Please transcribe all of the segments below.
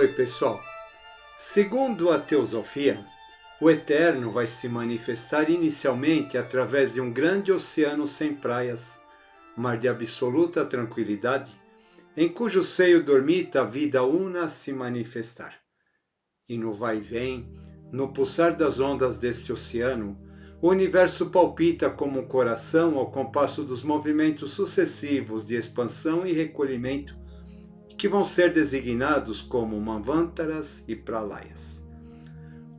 Oi, pessoal. Segundo a teosofia, o Eterno vai se manifestar inicialmente através de um grande oceano sem praias, mar de absoluta tranquilidade, em cujo seio dormita a vida una a se manifestar. E no vai-vem, no pulsar das ondas deste oceano, o universo palpita como um coração ao compasso dos movimentos sucessivos de expansão e recolhimento, que vão ser designados como Manvantaras e Pralayas.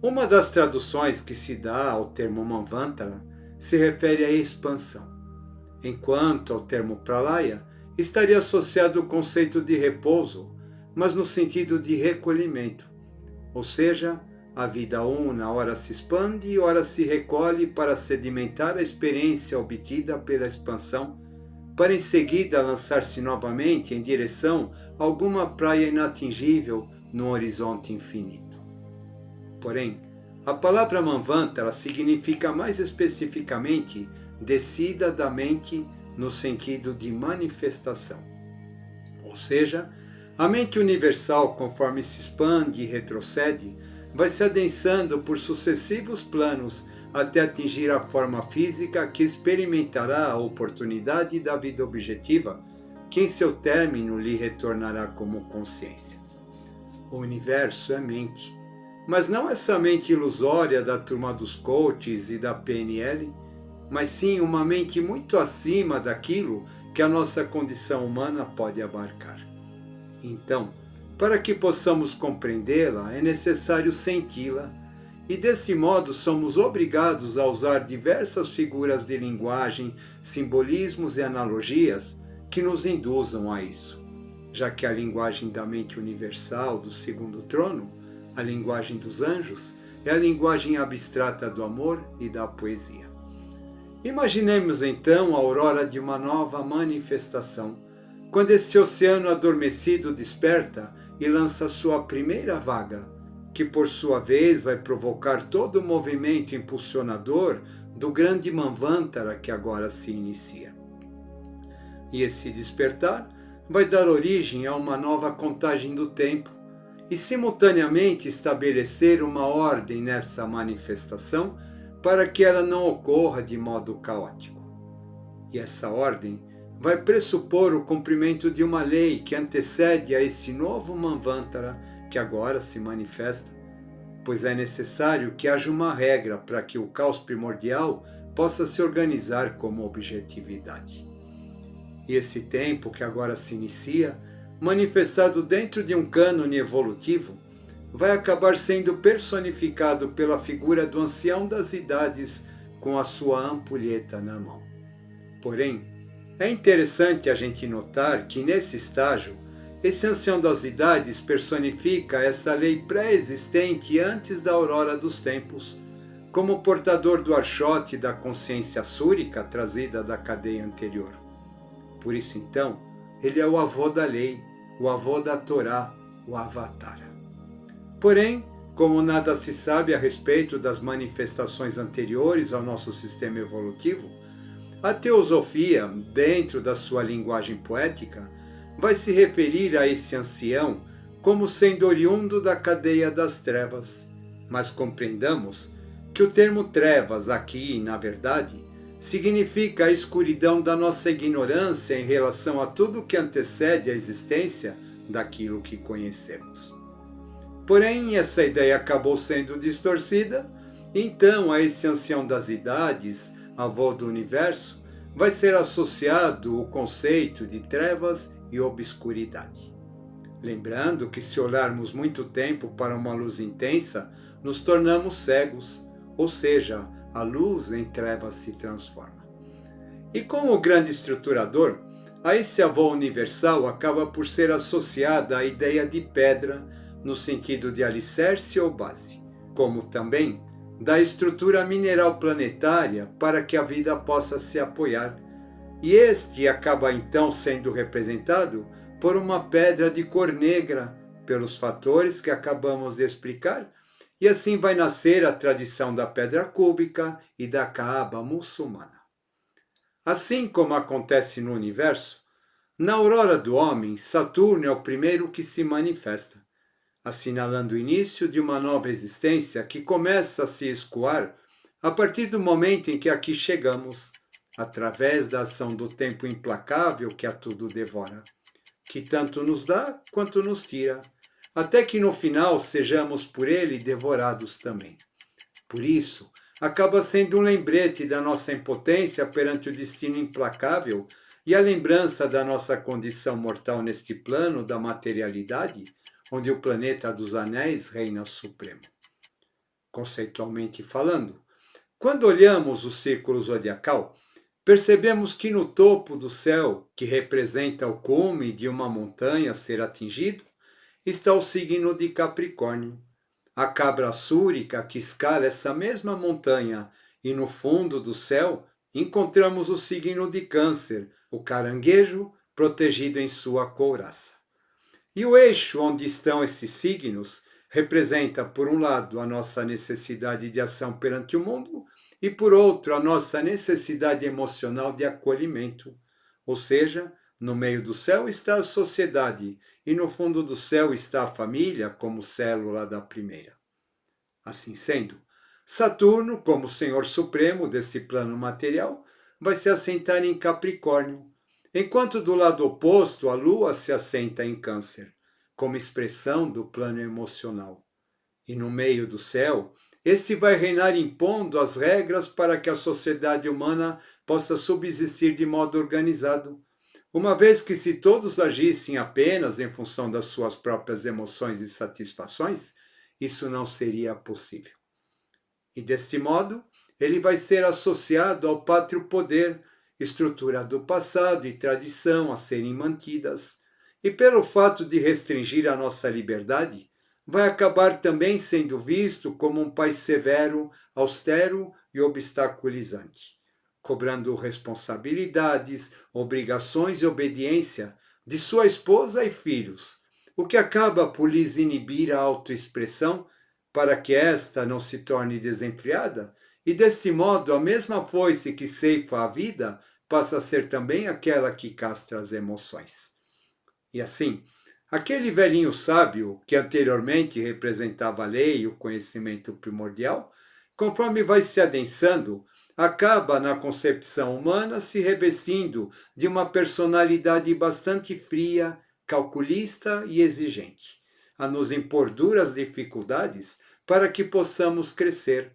Uma das traduções que se dá ao termo Manvantara se refere à expansão, enquanto ao termo Pralaya estaria associado o conceito de repouso, mas no sentido de recolhimento, ou seja, a vida una ora se expande e ora se recolhe para sedimentar a experiência obtida pela expansão, para em seguida lançar-se novamente em direção a alguma praia inatingível no horizonte infinito. Porém, a palavra Manvantara significa mais especificamente descida da mente no sentido de manifestação. Ou seja, a mente universal, conforme se expande e retrocede, vai se adensando por sucessivos planos até atingir a forma física que experimentará a oportunidade da vida objetiva, que em seu término lhe retornará como consciência. O universo é mente, mas não essa mente ilusória da turma dos coaches e da PNL, mas sim uma mente muito acima daquilo que a nossa condição humana pode abarcar. Então, para que possamos compreendê-la, é necessário senti-la, e desse modo somos obrigados a usar diversas figuras de linguagem, simbolismos e analogias que nos induzam a isso, já que a linguagem da mente universal do segundo trono, a linguagem dos anjos, é a linguagem abstrata do amor e da poesia. Imaginemos então a aurora de uma nova manifestação, quando esse oceano adormecido desperta e lança sua primeira vaga, que por sua vez vai provocar todo o movimento impulsionador do grande Manvantara que agora se inicia. E esse despertar vai dar origem a uma nova contagem do tempo e simultaneamente estabelecer uma ordem nessa manifestação para que ela não ocorra de modo caótico. E essa ordem vai pressupor o cumprimento de uma lei que antecede a esse novo Manvantara que agora se manifesta, pois é necessário que haja uma regra para que o caos primordial possa se organizar como objetividade. E esse tempo que agora se inicia, manifestado dentro de um cânone evolutivo, vai acabar sendo personificado pela figura do ancião das idades com a sua ampulheta na mão. Porém, é interessante a gente notar que nesse estágio, esse ancião das idades personifica essa lei pré-existente antes da aurora dos tempos, como portador do archote da consciência súrica trazida da cadeia anterior. Por isso então, ele é o avô da lei, o avô da Torá, o Avatara. Porém, como nada se sabe a respeito das manifestações anteriores ao nosso sistema evolutivo, a teosofia, dentro da sua linguagem poética, vai se referir a esse ancião como sendo oriundo da cadeia das trevas. Mas compreendamos que o termo trevas aqui, na verdade, significa a escuridão da nossa ignorância em relação a tudo que antecede a existência daquilo que conhecemos. Porém, essa ideia acabou sendo distorcida, então a esse ancião das idades, avô do universo, vai ser associado o conceito de trevas e obscuridade. Lembrando que se olharmos muito tempo para uma luz intensa, nos tornamos cegos, ou seja, a luz em trevas se transforma. E como grande estruturador, a esse avô universal acaba por ser associada a ideia de pedra, no sentido de alicerce ou base, como também da estrutura mineral planetária para que a vida possa se apoiar, e este acaba então sendo representado por uma pedra de cor negra, pelos fatores que acabamos de explicar, e assim vai nascer a tradição da pedra cúbica e da Kaaba muçulmana. Assim como acontece no universo, na aurora do homem, Saturno é o primeiro que se manifesta, assinalando o início de uma nova existência que começa a se escoar a partir do momento em que aqui chegamos, através da ação do tempo implacável que a tudo devora, que tanto nos dá quanto nos tira, até que no final sejamos por ele devorados também. Por isso, acaba sendo um lembrete da nossa impotência perante o destino implacável e a lembrança da nossa condição mortal neste plano da materialidade, onde o planeta dos anéis reina supremo. Conceitualmente falando, quando olhamos o círculo zodiacal, percebemos que no topo do céu, que representa o cume de uma montanha a ser atingido, está o signo de Capricórnio. A cabra súrica que escala essa mesma montanha, e no fundo do céu encontramos o signo de Câncer, o caranguejo protegido em sua couraça. E o eixo onde estão esses signos representa, por um lado, a nossa necessidade de ação perante o mundo e, por outro, a nossa necessidade emocional de acolhimento. Ou seja, no meio do céu está a sociedade e no fundo do céu está a família como célula da primeira. Assim sendo, Saturno, como Senhor Supremo desse plano material, vai se assentar em Capricórnio, enquanto do lado oposto a Lua se assenta em Câncer, como expressão do plano emocional. E no meio do céu, este vai reinar impondo as regras para que a sociedade humana possa subsistir de modo organizado, uma vez que se todos agissem apenas em função das suas próprias emoções e satisfações, isso não seria possível. E deste modo, ele vai ser associado ao pátrio poder, estrutura do passado e tradição a serem mantidas, e pelo fato de restringir a nossa liberdade, vai acabar também sendo visto como um pai severo, austero e obstaculizante, cobrando responsabilidades, obrigações e obediência de sua esposa e filhos, o que acaba por lhes inibir a autoexpressão para que esta não se torne desenfreada, e deste modo a mesma foice que ceifa a vida passa a ser também aquela que castra as emoções. E assim, aquele velhinho sábio que anteriormente representava a lei e o conhecimento primordial, conforme vai se adensando, acaba na concepção humana se revestindo de uma personalidade bastante fria, calculista e exigente, a nos impor duras dificuldades para que possamos crescer.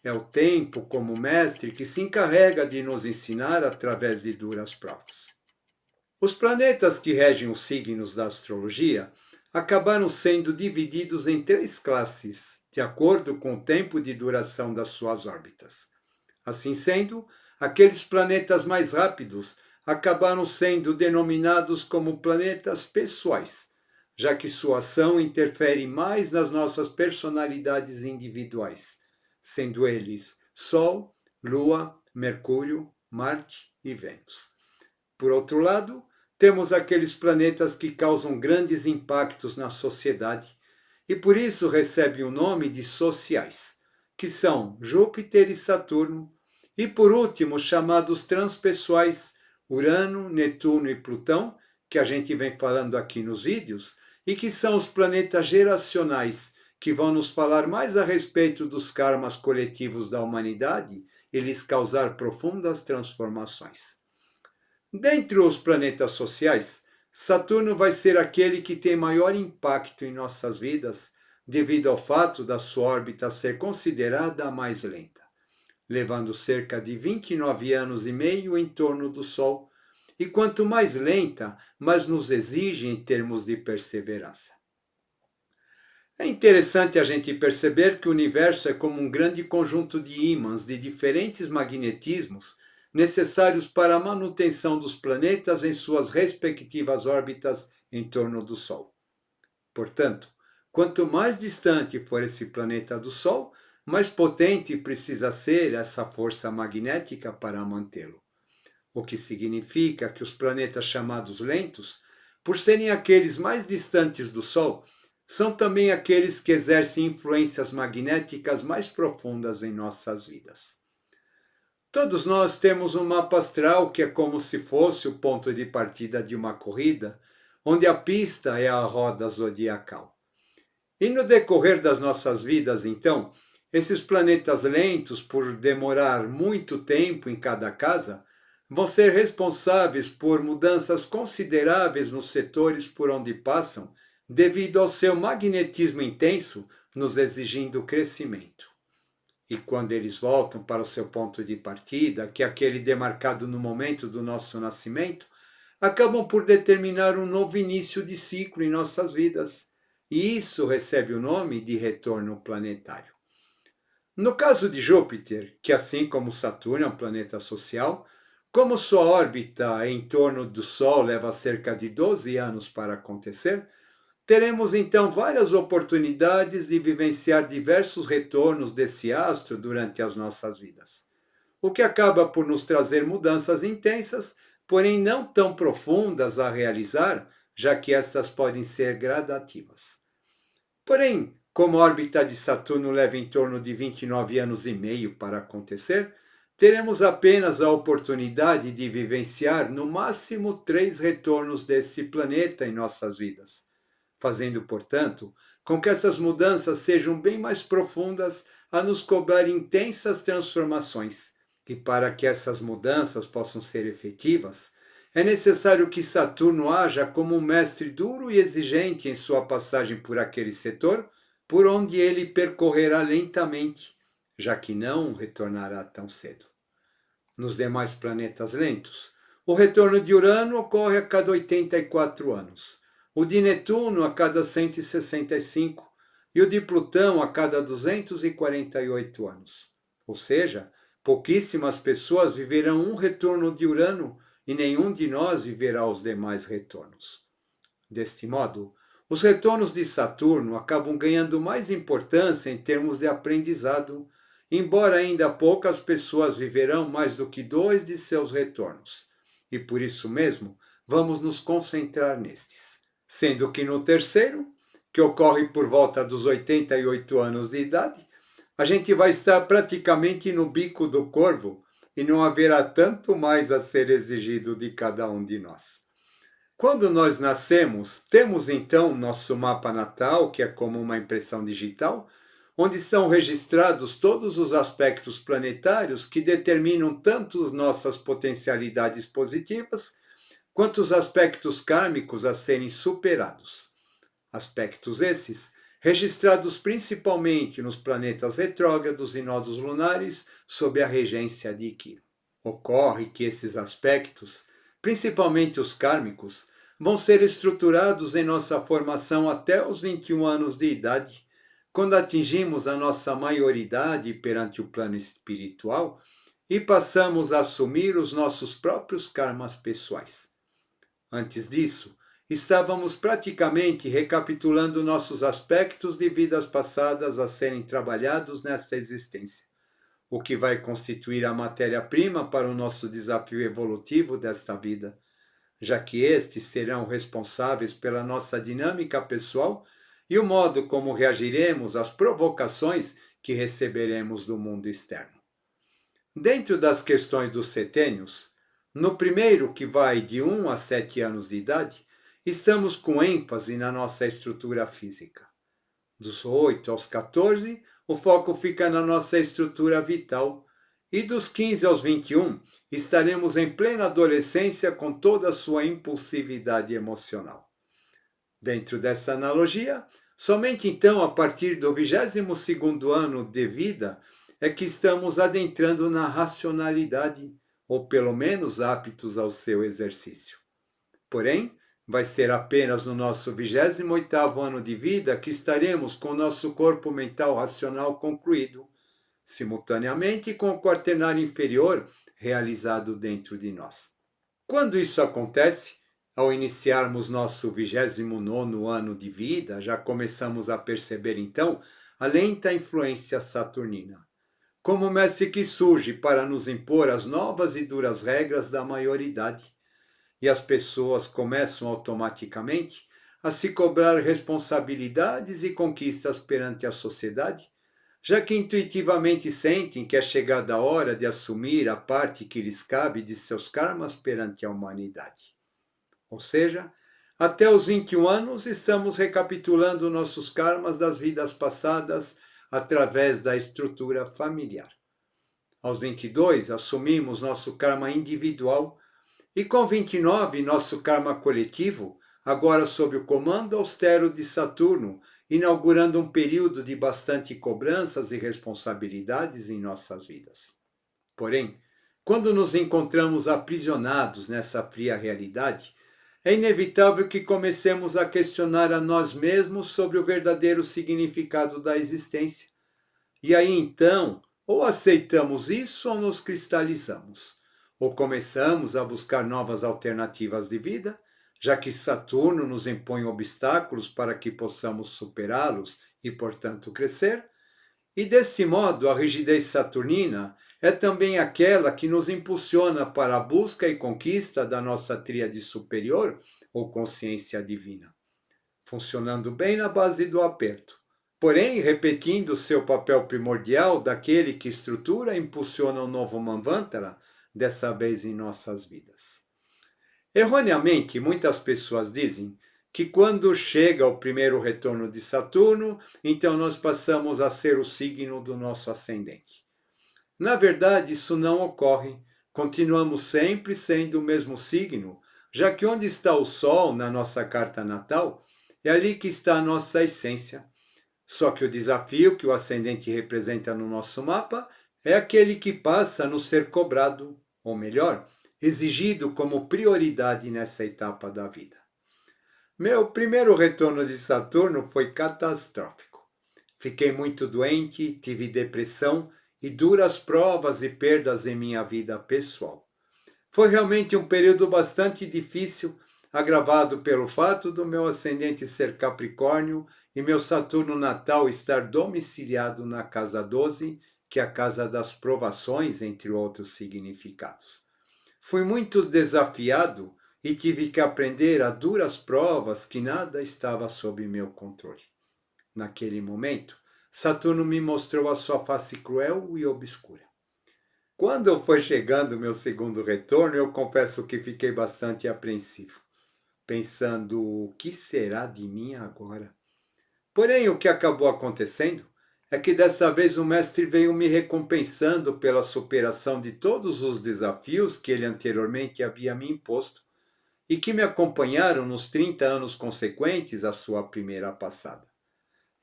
É o tempo, como mestre, que se encarrega de nos ensinar através de duras provas. Os planetas que regem os signos da astrologia acabaram sendo divididos em 3 classes, de acordo com o tempo de duração das suas órbitas. Assim sendo, aqueles planetas mais rápidos acabaram sendo denominados como planetas pessoais, já que sua ação interfere mais nas nossas personalidades individuais, sendo eles Sol, Lua, Mercúrio, Marte e Vênus. Por outro lado, temos aqueles planetas que causam grandes impactos na sociedade e por isso recebem o nome de sociais, que são Júpiter e Saturno, e por último chamados transpessoais, Urano, Netuno e Plutão, que a gente vem falando aqui nos vídeos, e que são os planetas geracionais, que vão nos falar mais a respeito dos karmas coletivos da humanidade e lhes causar profundas transformações. Dentre os planetas sociais, Saturno vai ser aquele que tem maior impacto em nossas vidas, devido ao fato da sua órbita ser considerada a mais lenta, levando cerca de 29 anos e meio em torno do Sol, e quanto mais lenta, mais nos exige em termos de perseverança. É interessante a gente perceber que o universo é como um grande conjunto de ímãs de diferentes magnetismos necessários para a manutenção dos planetas em suas respectivas órbitas em torno do Sol. Portanto, quanto mais distante for esse planeta do Sol, mais potente precisa ser essa força magnética para mantê-lo. O que significa que os planetas chamados lentos, por serem aqueles mais distantes do Sol, são também aqueles que exercem influências magnéticas mais profundas em nossas vidas. Todos nós temos um mapa astral que é como se fosse o ponto de partida de uma corrida, onde a pista é a roda zodiacal. E no decorrer das nossas vidas, então, esses planetas lentos, por demorar muito tempo em cada casa, vão ser responsáveis por mudanças consideráveis nos setores por onde passam, devido ao seu magnetismo intenso, nos exigindo crescimento. E quando eles voltam para o seu ponto de partida, que é aquele demarcado no momento do nosso nascimento, acabam por determinar um novo início de ciclo em nossas vidas. E isso recebe o nome de retorno planetário. No caso de Júpiter, que assim como Saturno é um planeta social, como sua órbita em torno do Sol leva cerca de 12 anos para acontecer, teremos então várias oportunidades de vivenciar diversos retornos desse astro durante as nossas vidas, o que acaba por nos trazer mudanças intensas, porém não tão profundas a realizar, já que estas podem ser gradativas. Porém, como a órbita de Saturno leva em torno de 29 anos e meio para acontecer, teremos apenas a oportunidade de vivenciar no máximo 3 retornos desse planeta em nossas vidas, fazendo, portanto, com que essas mudanças sejam bem mais profundas a nos cobrar intensas transformações. E para que essas mudanças possam ser efetivas, é necessário que Saturno haja como um mestre duro e exigente em sua passagem por aquele setor, por onde ele percorrerá lentamente, já que não retornará tão cedo. Nos demais planetas lentos, o retorno de Urano ocorre a cada 84 anos, o de Netuno a cada 165 e o de Plutão a cada 248 anos. Ou seja, pouquíssimas pessoas viverão um retorno de Urano e nenhum de nós viverá os demais retornos. Deste modo, os retornos de Saturno acabam ganhando mais importância em termos de aprendizado, embora ainda poucas pessoas viverão mais do que 2 de seus retornos. E por isso mesmo, vamos nos concentrar nestes. Sendo que no terceiro, que ocorre por volta dos 88 anos de idade, a gente vai estar praticamente no bico do corvo e não haverá tanto mais a ser exigido de cada um de nós. Quando nós nascemos, temos então nosso mapa natal, que é como uma impressão digital, onde são registrados todos os aspectos planetários que determinam tanto as nossas potencialidades positivas, quanto os aspectos kármicos a serem superados. Aspectos esses registrados principalmente nos planetas retrógrados e nodos lunares sob a regência de Quirón. Ocorre que esses aspectos, principalmente os kármicos, vão ser estruturados em nossa formação até os 21 anos de idade, quando atingimos a nossa maioridade perante o plano espiritual e passamos a assumir os nossos próprios karmas pessoais. Antes disso, estávamos praticamente recapitulando nossos aspectos de vidas passadas a serem trabalhados nesta existência, o que vai constituir a matéria-prima para o nosso desafio evolutivo desta vida, já que estes serão responsáveis pela nossa dinâmica pessoal e o modo como reagiremos às provocações que receberemos do mundo externo. Dentro das questões dos setênios, no primeiro, que vai de 1 a 7 anos de idade, estamos com ênfase na nossa estrutura física. Dos 8 aos 14, o foco fica na nossa estrutura vital. E dos 15 aos 21, estaremos em plena adolescência com toda a sua impulsividade emocional. Dentro dessa analogia, somente então a partir do 22º ano de vida é que estamos adentrando na racionalidade, ou pelo menos aptos ao seu exercício. Porém, vai ser apenas no nosso 28º ano de vida que estaremos com o nosso corpo mental racional concluído, simultaneamente com o quaternário inferior realizado dentro de nós. Quando isso acontece, ao iniciarmos nosso 29º ano de vida, já começamos a perceber então a lenta influência saturnina, como o mestre que surge para nos impor as novas e duras regras da maioridade. E as pessoas começam automaticamente a se cobrar responsabilidades e conquistas perante a sociedade, já que intuitivamente sentem que é chegada a hora de assumir a parte que lhes cabe de seus karmas perante a humanidade. Ou seja, Até os 21 anos, estamos recapitulando nossos karmas das vidas passadas através da estrutura familiar. Aos 22, assumimos nosso karma individual e com 29, nosso karma coletivo, agora sob o comando austero de Saturno, inaugurando um período de bastante cobranças e responsabilidades em nossas vidas. Porém, quando nos encontramos aprisionados nessa fria realidade, é inevitável que comecemos a questionar a nós mesmos sobre o verdadeiro significado da existência. E aí então, ou aceitamos isso ou nos cristalizamos, ou começamos a buscar novas alternativas de vida, já que Saturno nos impõe obstáculos para que possamos superá-los e, portanto, crescer. E deste modo, a rigidez saturnina é também aquela que nos impulsiona para a busca e conquista da nossa tríade superior ou consciência divina, funcionando bem na base do aperto. Porém, repetindo seu papel primordial daquele que estrutura e impulsiona o novo Manvantara, dessa vez em nossas vidas. Erroneamente, muitas pessoas dizem que quando chega o primeiro retorno de Saturno, então nós passamos a ser o signo do nosso ascendente. Na verdade, isso não ocorre. Continuamos sempre sendo o mesmo signo, já que onde está o Sol na nossa carta natal, é ali que está a nossa essência. Só que o desafio que o ascendente representa no nosso mapa é aquele que passa a nos ser cobrado, ou melhor, exigido como prioridade nessa etapa da vida. Meu primeiro retorno de Saturno foi catastrófico. Fiquei muito doente, tive depressão e duras provas e perdas em minha vida pessoal. Foi realmente um período bastante difícil, agravado pelo fato do meu ascendente ser Capricórnio e meu Saturno natal estar domiciliado na casa 12, que é a casa das provações, entre outros significados. Fui muito desafiado e tive que aprender a duras provas que nada estava sob meu controle. Naquele momento, Saturno me mostrou a sua face cruel e obscura. Quando foi chegando o meu segundo retorno, eu confesso que fiquei bastante apreensivo, pensando: o que será de mim agora? Porém, o que acabou acontecendo é que dessa vez o mestre veio me recompensando pela superação de todos os desafios que ele anteriormente havia me imposto e que me acompanharam nos 30 anos consequentes à sua primeira passada.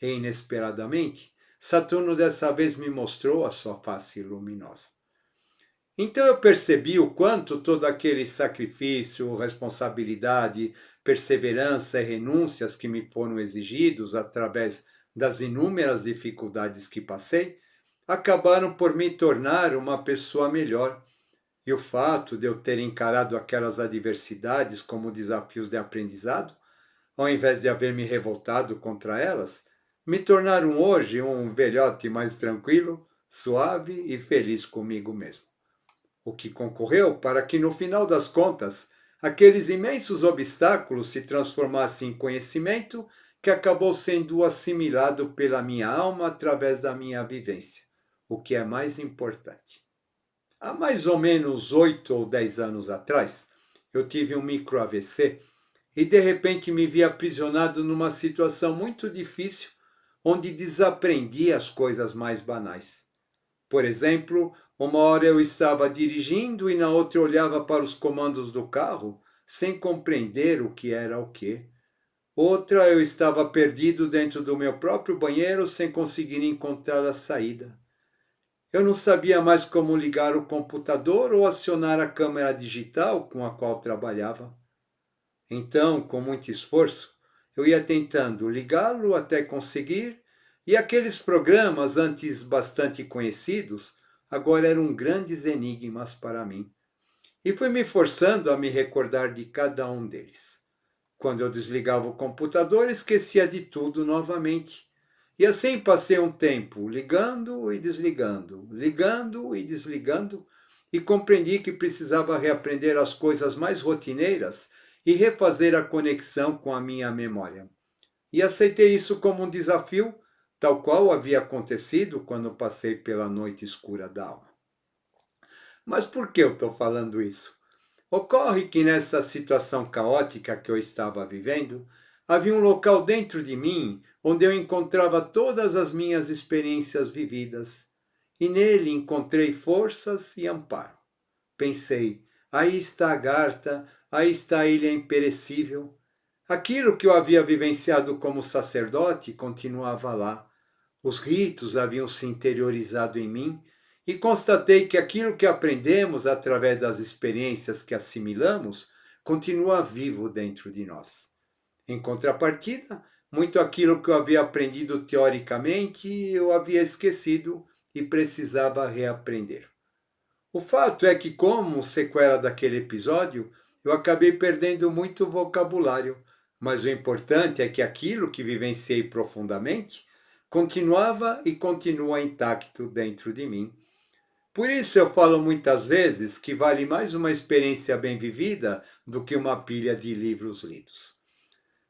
E, inesperadamente, Saturno dessa vez me mostrou a sua face luminosa. Então eu percebi o quanto todo aquele sacrifício, responsabilidade, perseverança e renúncias que me foram exigidos através das inúmeras dificuldades que passei, acabaram por me tornar uma pessoa melhor. E o fato de eu ter encarado aquelas adversidades como desafios de aprendizado, ao invés de haver me revoltado contra elas, me tornaram hoje um velhote mais tranquilo, suave e feliz comigo mesmo. O que concorreu para que, no final das contas, aqueles imensos obstáculos se transformassem em conhecimento que acabou sendo assimilado pela minha alma através da minha vivência, o que é mais importante. Há mais ou menos 8 ou 10 anos atrás, eu tive um micro AVC e de repente me vi aprisionado numa situação muito difícil, onde desaprendi as coisas mais banais. Por exemplo, uma hora eu estava dirigindo e na outra eu olhava para os comandos do carro sem compreender o que era o quê. Outra eu estava perdido dentro do meu próprio banheiro sem conseguir encontrar a saída. Eu não sabia mais como ligar o computador ou acionar a câmera digital com a qual trabalhava. Então, com muito esforço, eu ia tentando ligá-lo até conseguir, e aqueles programas antes bastante conhecidos agora eram grandes enigmas para mim. E fui me forçando a me recordar de cada um deles. Quando eu desligava o computador, esquecia de tudo novamente. E assim passei um tempo ligando e desligando, e compreendi que precisava reaprender as coisas mais rotineiras e refazer a conexão com a minha memória. E aceitei isso como um desafio, tal qual havia acontecido quando passei pela noite escura da alma. Mas por que eu estou falando isso? Ocorre que nessa situação caótica que eu estava vivendo, havia um local dentro de mim onde eu encontrava todas as minhas experiências vividas, e nele encontrei forças e amparo. Pensei, aí está a Garta, aí está a ilha imperecível. Aquilo que eu havia vivenciado como sacerdote continuava lá. Os ritos haviam se interiorizado em mim e constatei que aquilo que aprendemos através das experiências que assimilamos continua vivo dentro de nós. Em contrapartida, muito aquilo que eu havia aprendido teoricamente eu havia esquecido e precisava reaprender. O fato é que, como sequela daquele episódio, eu acabei perdendo muito vocabulário, mas o importante é que aquilo que vivenciei profundamente continuava e continua intacto dentro de mim. Por isso eu falo muitas vezes que vale mais uma experiência bem vivida do que uma pilha de livros lidos.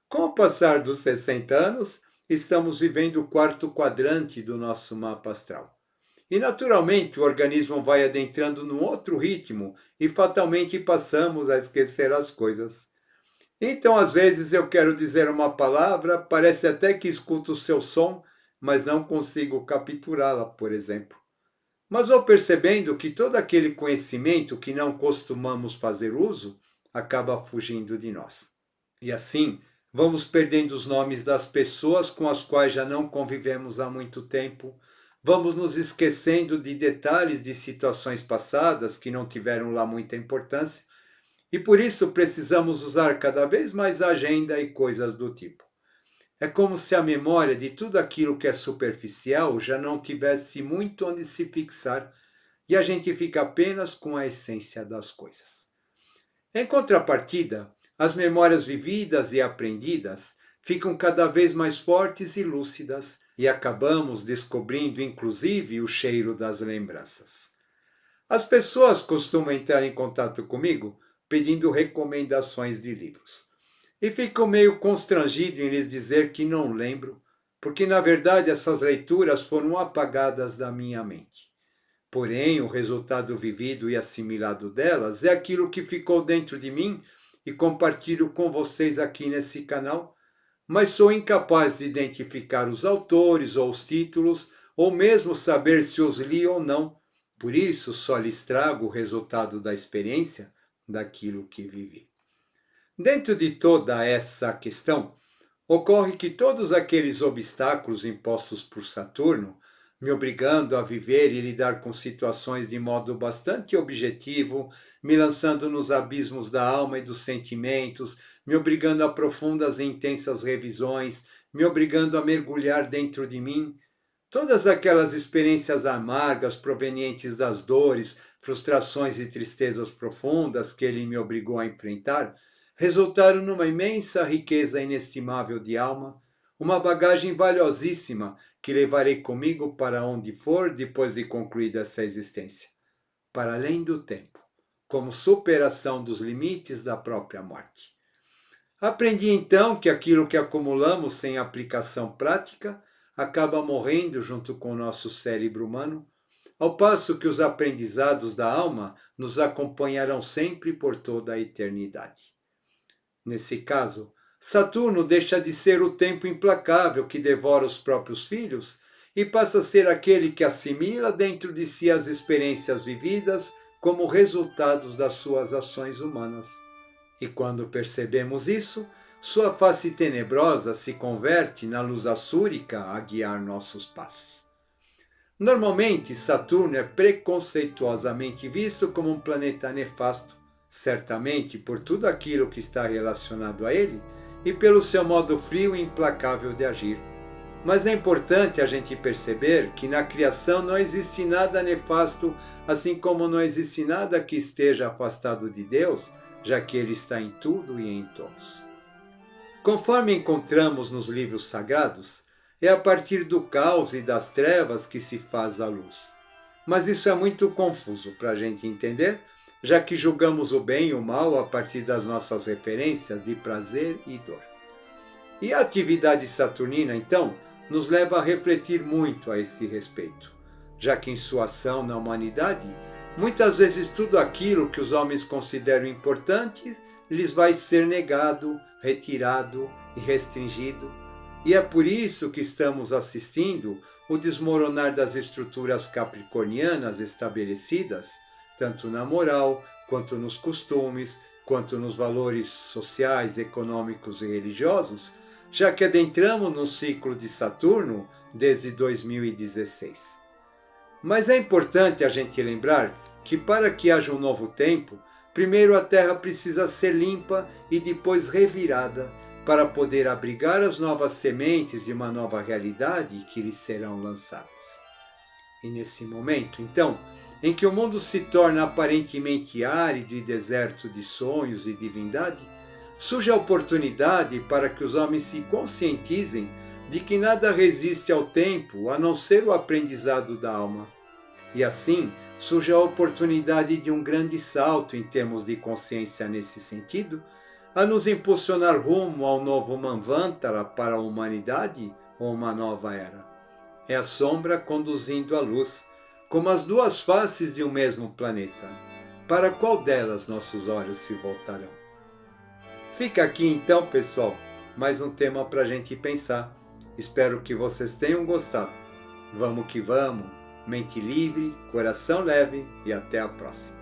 Com o passar dos 60 anos, estamos vivendo o quarto quadrante do nosso mapa astral. E naturalmente o organismo vai adentrando num outro ritmo e fatalmente passamos a esquecer as coisas. Então, às vezes eu quero dizer uma palavra, parece até que escuto o seu som, mas não consigo capturá-la, por exemplo. Mas vou percebendo que todo aquele conhecimento que não costumamos fazer uso acaba fugindo de nós. E assim, vamos perdendo os nomes das pessoas com as quais já não convivemos há muito tempo, vamos nos esquecendo de detalhes de situações passadas que não tiveram lá muita importância, e por isso precisamos usar cada vez mais a agenda e coisas do tipo. É como se a memória de tudo aquilo que é superficial já não tivesse muito onde se fixar e a gente fica apenas com a essência das coisas. Em contrapartida, as memórias vividas e aprendidas ficam cada vez mais fortes e lúcidas e acabamos descobrindo inclusive o cheiro das lembranças. As pessoas costumam entrar em contato comigo pedindo recomendações de livros. E fico meio constrangido em lhes dizer que não lembro, porque na verdade essas leituras foram apagadas da minha mente. Porém, o resultado vivido e assimilado delas é aquilo que ficou dentro de mim e compartilho com vocês aqui nesse canal, mas sou incapaz de identificar os autores ou os títulos, ou mesmo saber se os li ou não. Por isso, só lhes trago o resultado da experiência daquilo que vivi. Dentro de toda essa questão, ocorre que todos aqueles obstáculos impostos por Saturno, me obrigando a viver e lidar com situações de modo bastante objetivo, me lançando nos abismos da alma e dos sentimentos, me obrigando a profundas e intensas revisões, me obrigando a mergulhar dentro de mim, todas aquelas experiências amargas provenientes das dores, frustrações e tristezas profundas que ele me obrigou a enfrentar, resultaram numa imensa riqueza inestimável de alma, uma bagagem valiosíssima que levarei comigo para onde for depois de concluída essa existência, para além do tempo, como superação dos limites da própria morte. Aprendi então que aquilo que acumulamos sem aplicação prática acaba morrendo junto com o nosso cérebro humano, ao passo que os aprendizados da alma nos acompanharão sempre por toda a eternidade. Nesse caso, Saturno deixa de ser o tempo implacável que devora os próprios filhos e passa a ser aquele que assimila dentro de si as experiências vividas como resultados das suas ações humanas. E quando percebemos isso, sua face tenebrosa se converte na luz açúrica a guiar nossos passos. Normalmente, Saturno é preconceituosamente visto como um planeta nefasto, certamente por tudo aquilo que está relacionado a ele e pelo seu modo frio e implacável de agir. Mas é importante a gente perceber que na criação não existe nada nefasto, assim como não existe nada que esteja afastado de Deus, já que ele está em tudo e em todos. Conforme encontramos nos livros sagrados, é a partir do caos e das trevas que se faz a luz. Mas isso é muito confuso para a gente entender, já que julgamos o bem e o mal a partir das nossas referências de prazer e dor. E a atividade saturnina, então, nos leva a refletir muito a esse respeito, já que em sua ação na humanidade, Muitas vezes tudo aquilo que os homens consideram importante lhes vai ser negado, retirado e restringido. E é por isso que estamos assistindo o desmoronar das estruturas capricornianas estabelecidas, tanto na moral, quanto nos costumes, quanto nos valores sociais, econômicos e religiosos, já que adentramos no ciclo de Saturno desde 2016. Mas é importante a gente lembrar que para que haja um novo tempo, primeiro a Terra precisa ser limpa e depois revirada para poder abrigar as novas sementes de uma nova realidade que lhe serão lançadas. E nesse momento, então, em que o mundo se torna aparentemente árido e deserto de sonhos e divindade, surge a oportunidade para que os homens se conscientizem de que nada resiste ao tempo a não ser o aprendizado da alma. E assim, surge a oportunidade de um grande salto em termos de consciência nesse sentido, a nos impulsionar rumo ao novo Manvantara para a humanidade ou uma nova era. É a sombra conduzindo a luz, como as duas faces de um mesmo planeta. Para qual delas nossos olhos se voltarão? Fica aqui então, pessoal, mais um tema para a gente pensar. Espero que vocês tenham gostado. Vamos que vamos! Mente livre, coração leve e até a próxima.